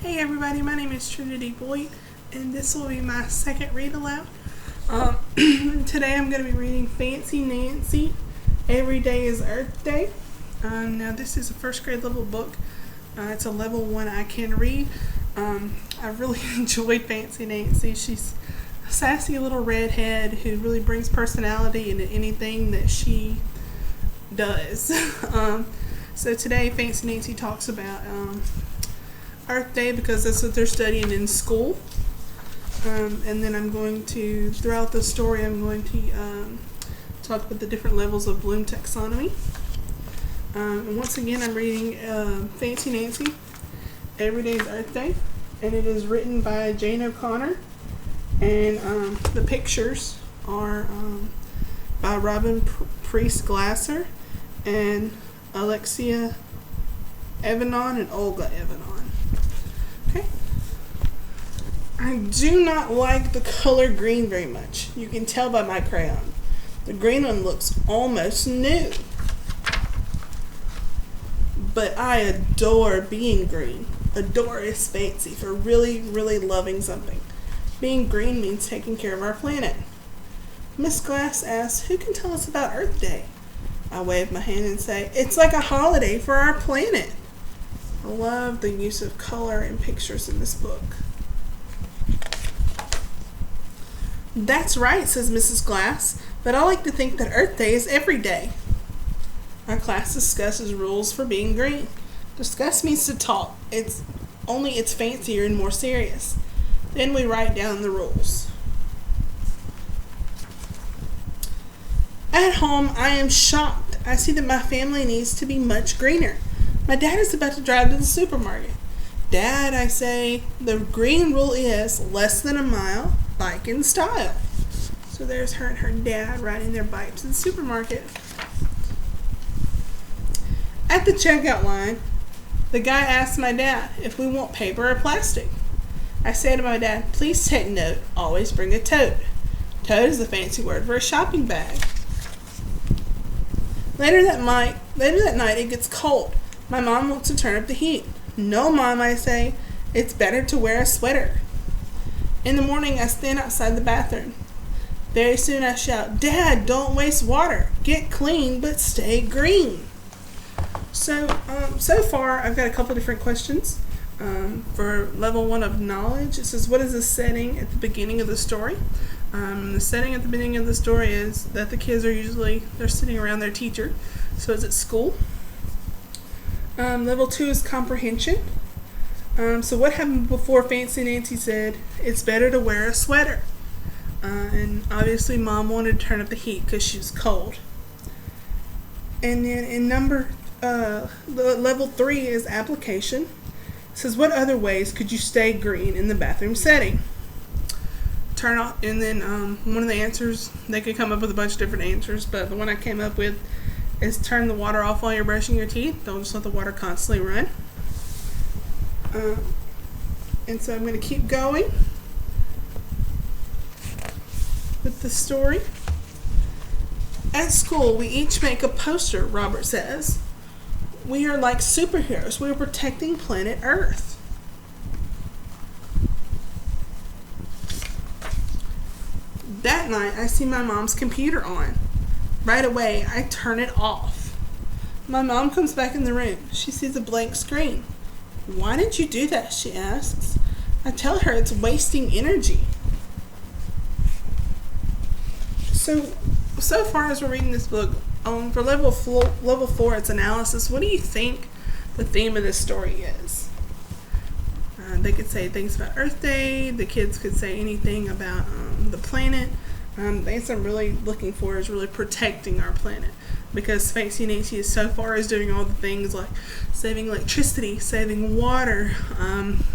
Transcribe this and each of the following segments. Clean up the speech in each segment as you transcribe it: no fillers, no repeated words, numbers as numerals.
Hey everybody, my name is Trinity Boyd, and this will be my second read aloud. Today I'm going to be reading Fancy Nancy, Every Day is Earth Day. Now this is a first grade level book. It's a level 1 I can read. I really enjoyed Fancy Nancy. She's a sassy little redhead who really brings personality into anything that she does. So today Fancy Nancy talks about Earth Day because that's what they're studying in school. And then I'm going to, throughout the story, I'm going to talk about the different levels of Bloom taxonomy. And once again, I'm reading Fancy Nancy, Every Day is Earth Day, and it is written by Jane O'Connor, and the pictures are by Robin Priest Glasser and Alexia Evanon and Olga Evanon. Okay. I do not like the color green very much. You can tell by my crayon. The green one looks almost new. But I adore being green. Adore is fancy for really, really loving something. Being green means taking care of our planet. Miss Glass asks, who can tell us about Earth Day? I wave my hand and say, it's like a holiday for our planet. I love the use of color and pictures in this book. That's right, says Mrs. Glass, but I like to think that Earth Day is every day. Our class discusses rules for being green. Discuss means to talk. It's fancier and more serious. Then we write down the rules. At home, I am shocked. I see that my family needs to be much greener. My dad is about to drive to the supermarket. Dad, I say, the green rule is less than a mile, bike in style. So there's her and her dad riding their bikes in the supermarket. At the checkout line, the guy asks my dad if we want paper or plastic. I say to my dad, please take note, always bring a tote. Tote is the fancy word for a shopping bag. Later that night it gets cold. My mom wants to turn up the heat. No, Mom, I say, it's better to wear a sweater. In the morning, I stand outside the bathroom. Very soon I shout, Dad, don't waste water. Get clean, but stay green. So far, I've got a couple different questions. For level 1 of knowledge, it says, what is the setting at the beginning of the story? The setting at the beginning of the story is that the kids are they're sitting around their teacher. So it's at school. Level 2 is comprehension. So what happened before Fancy Nancy said, it's better to wear a sweater? And obviously Mom wanted to turn up the heat because she was cold. And then in level 3 is application. It says, what other ways could you stay green in the bathroom setting? Turn off, and then one of the answers, they could come up with a bunch of different answers, but the one I came up with is turn the water off while you're brushing your teeth. Don't just let the water constantly run. And so I'm going to keep going with the story. At school, we each make a poster, Robert says. We are like superheroes. We are protecting planet Earth. That night, I see my mom's computer on. Right away, I turn it off. My mom comes back in the room. She sees a blank screen. Why did you do that? She asks. I tell her it's wasting energy. So far as we're reading this book, for level 4, it's analysis. What do you think the theme of this story is? They could say things about Earth Day. The kids could say anything about the planet. The answer I'm really looking for is really protecting our planet, because Fancy Nancy so far is doing all the things like saving electricity, saving water,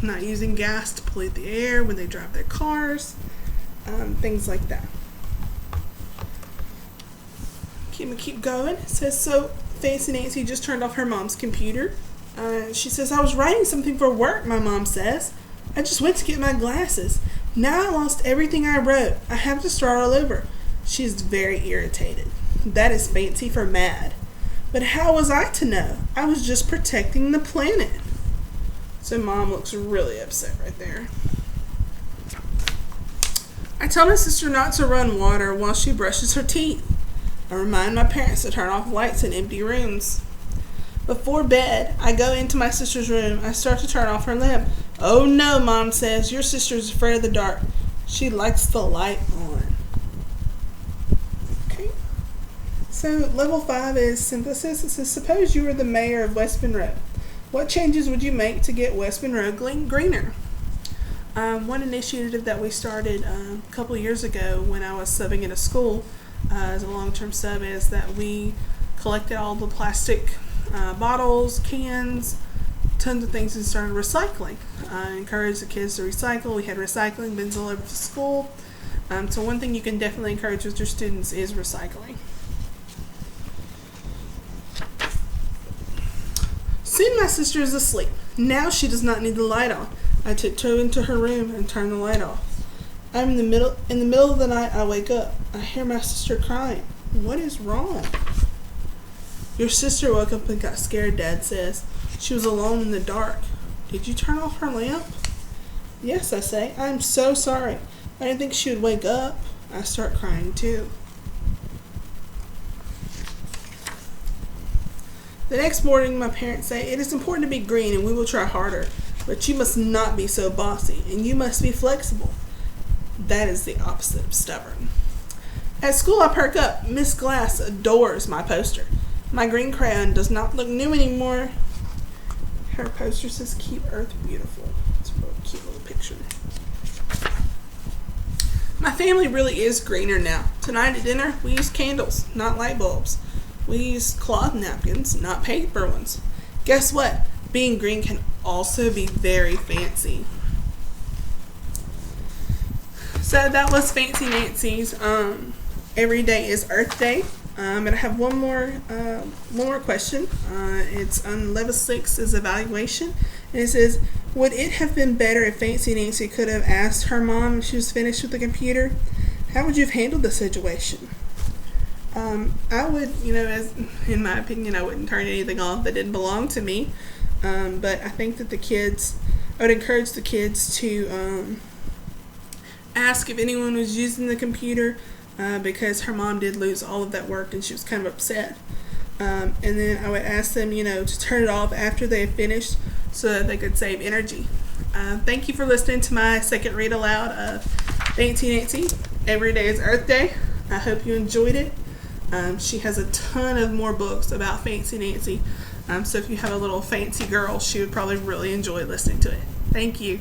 not using gas to pollute the air when they drive their cars, things like that. Keep going. It says, so Fancy Nancy just turned off her mom's computer. She says, I was writing something for work, my mom says. I just went to get my glasses. Now I lost everything I wrote. I have to start all over. She's very irritated. That is fancy for mad. But how was I to know? I was just protecting the planet. So Mom looks really upset right there. I tell my sister not to run water while she brushes her teeth. I remind my parents to turn off lights in empty rooms. Before bed, I go into my sister's room. I start to turn off her lamp. Oh no, Mom says, your sister's afraid of the dark. She likes the light on. Okay. So level 5 is synthesis. It says, suppose you were the mayor of West Monroe. What changes would you make to get West Monroe greener? One initiative that we started a couple of years ago when I was subbing in a school as a long-term sub is that we collected all the plastic bottles, cans, tons of things, and started recycling. Encouraged the kids to recycle. We had recycling bins all over the school. So one thing you can definitely encourage with your students is recycling. Soon my sister is asleep. Now she does not need the light on. I tiptoe into her room and turn the light off. In the middle of the night, I wake up. I hear my sister crying. What is wrong? Your sister woke up and got scared, Dad says. She was alone in the dark. Did you turn off her lamp? Yes, I say. I'm so sorry. I didn't think she would wake up. I start crying too. The next morning, my parents say, it is important to be green and we will try harder. But you must not be so bossy, and you must be flexible. That is the opposite of stubborn. At school, I perk up. Miss Glass adores my poster. My green crayon does not look new anymore. Her poster says, keep Earth beautiful. It's a real cute little picture. My family really is greener now. Tonight at dinner, we use candles, not light bulbs. We use cloth napkins, not paper ones. Guess what? Being green can also be very fancy. So that was Fancy Nancy's Every Day is Earth Day. And I have one more question. It's on level 6 is evaluation. And it says, would it have been better if Fancy Nancy could have asked her mom if she was finished with the computer? How would you have handled the situation? I would, as in my opinion, I wouldn't turn anything off that didn't belong to me. But I think that I would encourage the kids to ask if anyone was using the computer because her mom did lose all of that work and she was kind of upset. And then I would ask them, to turn it off after they had finished so that they could save energy. Thank you for listening to my second read aloud of Fancy Nancy, Every Day is Earth Day. I hope you enjoyed it. She has a ton of more books about Fancy Nancy. So if you have a little fancy girl, she would probably really enjoy listening to it. Thank you.